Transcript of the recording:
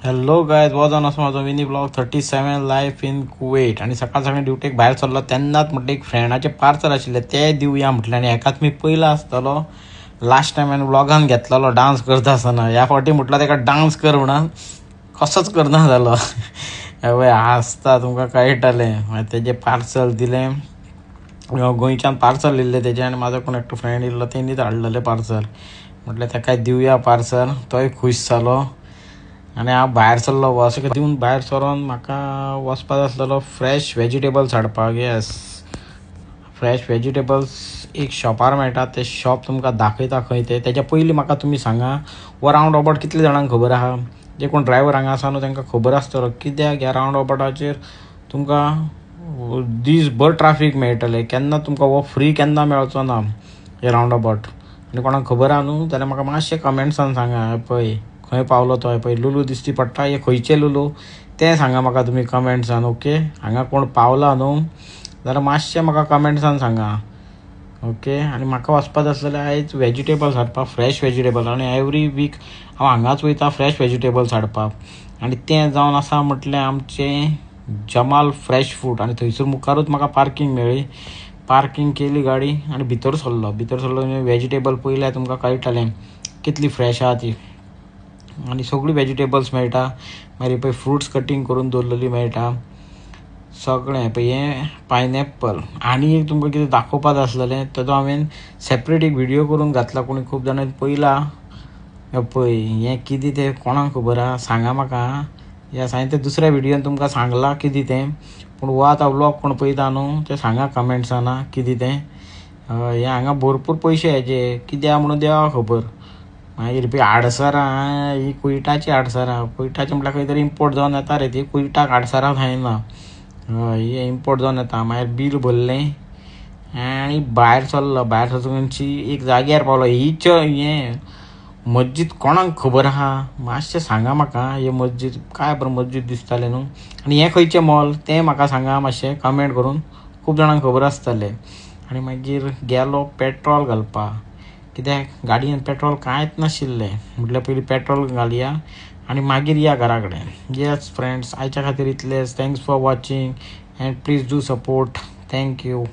Hello guys, वजन असं माझं mini blog 37 life in Kuwait. आणि सकाळ सकाळी ड्युटेक भायर सरलो तेन्नाच म्हटलं एक फ्रेंडाचे पार्सल आशिल्ले ते दिवया म्हटलें. आणि एकाच मी पयला आसतलो लास्ट टायम हांवें ब्लॉगान घेतलेलो डान्स करता आसतना. ह्या फावटी म्हटलं ताका डान्स कर म्हणून कसोच करना जालो. हय हांसता तुमकां कळटलें. मागीर तेजें पार्सल दिलें. गोंयच्यान पार्सल येयल्लें तेजें आनी म्हाजो कोण एकटो फ्रेंड येयल्लो तेणीच हाडलेलें पार्सल. म्हटलें ताका दिवया पार्सल. तोय खूश जालो. आनी हांव भायर सरलो वॉस दिवन भायर सरोन म्हाका वचपाक आसलेलो फ्रेश वेजिटेबल्स हाडपाक. येस, फ्रेश वेजिटेबल्स एक शॉपार मेळटा. तें शॉप तुमकां दाखयता खंय तें. तेच्या पयलीं म्हाका तुमी सांगा वो रावंड अबावट कितले जाणांक खबर आहा. जे कोण ड्रायव्हर हांगा आसा न्हू तांकां खबर आसतलो कित्याक ह्या रावंड अबावटाचेर तुमकां दीसभर ट्राफीक मेळटलें. केन्ना तुमकां हो फ्री केन्ना मेळचो ना हे रावंड अबावट. आनी कोणाक खबर आहा न्हू जाल्यार म्हाका मातशें कमेंट्सान सांगा. पळय खंय पावलो तो पळय लुलू दिसती पडटा. हे खंयचे लुलू तें सांगा म्हाका तुमी कमेंट्सान. ओके, हांगा कोण पावला न्हू जाल्यार मातशें म्हाका कमेंट्सान सांगा. ओके, आनी म्हाका वचपाक आसलेलें आयज वेजिटेबल्स हाडपाक, फ्रेश वेजिटेबल्स. आनी एवरी वीक हांव हांगाच वयता फ्रेश वेजिटेबल्स हाडपाक. आनी तें जावन आसा म्हटलें आमचें जमाल फ्रेश फूड. आनी थंयसर मुखारूच म्हाका पार्किंग मेळ्ळी. पार्किंग केली गाडी आनी भितर सरलो. वेजिटेबल पयल्यार तुमकां कळटलें कितली फ्रेश आहा ती. आनी सगळी वेजिटेबल्स मेळटा. मागीर पळय फ्रुट्स कटींग करून दवरलेली मेळटा सगळें. पळय हें पायनएप्पल. आनी एक तुमकां कितें दाखोवपाक जाय आसलेलें ताचो हांवें सेपरेट एक व्हिडियो करून घातला. कोणी खूब जाणांनी पयला. पळय हें कितें तें कोणाक खबर आहा सांगा म्हाका. येस, हांवें तें दुसऱ्या व्हिडियोन तुमकां सांगलां कितें तें. पूण हो आतां व्लॉग कोण पळयता न्हू तें सांगा कमेंट्सान कितें तें. हे हांगा भरपूर पयशे हेजे कित्याक म्हणून देवा खबर. मागीर पळय आडसरां ही कुयटाची आडसरां. कुयटाची म्हटल्यार खंय तरी इम्पोर्ट जावन येता रे ती. कुयटाक आडसरां जायना. ही इम्पोर्ट जावन येता. मागीर बील भरलें आनी भायर सरलो. भायर सरचुनची एक जाग्यार पावलो. हीच हें मस्जीद कोणाक खबर आहा मातशें सांगा म्हाका. हे मस्जीद काय बरें मस्जीद दिसतालें न्हू. आनी हें खंयचें मॉल तें म्हाका सांगा मातशें कमेंट करून. खूब जाणांक खबर आसतलें. आनी मागीर गेलो पेट्रोल घालपाक. कित्याक गाडयेन पेट्रोल कांयच नाशिल्लें. म्हटल्यार पयलीं पेट्रोल घालया आनी मागीर या घरा कडेन. येस फ्रेंड्स, आयच्या खातीर इतलेंच. Thanks for watching end please do support. Thank you.